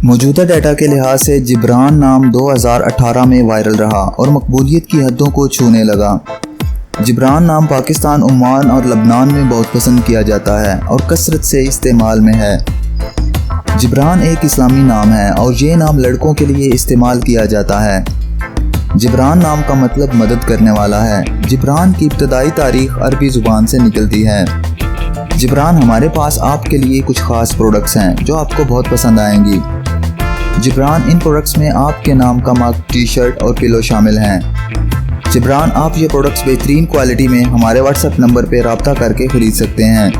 मौजूदा डाटा के लिहाज से जिब्रान नाम 2018 में वायरल रहा और मकबूलियत की हदों को छूने लगा। जिब्रान नाम पाकिस्तान, ओमान और लबनान में बहुत पसंद किया जाता है और कसरत से इस्तेमाल में है। जिब्रान एक इस्लामी नाम है और ये नाम लड़कों के लिए इस्तेमाल किया जाता है। जिब्रान नाम का मतलब मदद करने वाला है। जिब्रान की इब्तदाई तारीख अरबी ज़ुबान से निकलती है। जिब्रान हमारे पास आपके लिए कुछ ख़ास प्रोडक्ट्स हैं जो आपको बहुत पसंद आएंगी। जिब्रान इन प्रोडक्ट्स में आपके नाम का मग, टी शर्ट और पिलो शामिल हैं। जिब्रान आप ये प्रोडक्ट्स बेहतरीन क्वालिटी में हमारे व्हाट्सएप नंबर पर रब्ता करके ख़रीद सकते हैं।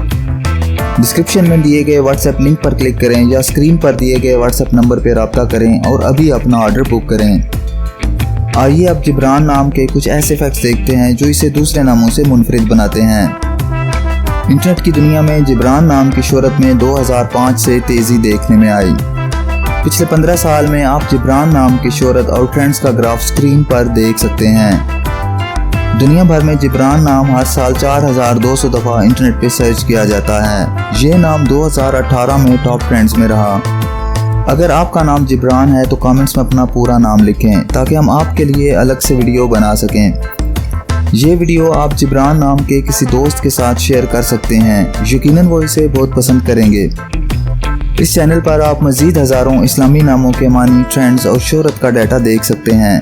डिस्क्रिप्शन में दिए गए व्हाट्सएप लिंक पर क्लिक करें या स्क्रीन पर दिए गए व्हाट्सएप नंबर पर रब्ता करें और अभी अपना ऑर्डर बुक करें। आइए अब जिब्रान नाम के कुछ ऐसे फैक्ट्स देखते हैं जो इसे दूसरे नामों से मुनफरिद बनाते हैं। इंटरनेट की दुनिया में जिब्रान नाम की शोहरत में 2005 से तेज़ी देखने में आई। पिछले 15 साल में आप जिब्रान नाम की शोहरत और ट्रेंड्स का ग्राफ स्क्रीन पर देख सकते हैं। दुनिया भर में जिब्रान नाम हर साल 4200 दफ़ा इंटरनेट पे सर्च किया जाता है। ये नाम 2018 में टॉप ट्रेंड्स में रहा। अगर आपका नाम जिब्रान है तो कमेंट्स में अपना पूरा नाम लिखें ताकि हम आपके लिए अलग से वीडियो बना सकें। ये वीडियो आप जिब्रान नाम के किसी दोस्त के साथ शेयर कर सकते हैं, यकीनन वो इसे बहुत पसंद करेंगे। इस चैनल पर आप मज़ीद हज़ारों इस्लामी नामों के मानी, ट्रेंड्स और शोहरत का डाटा देख सकते हैं।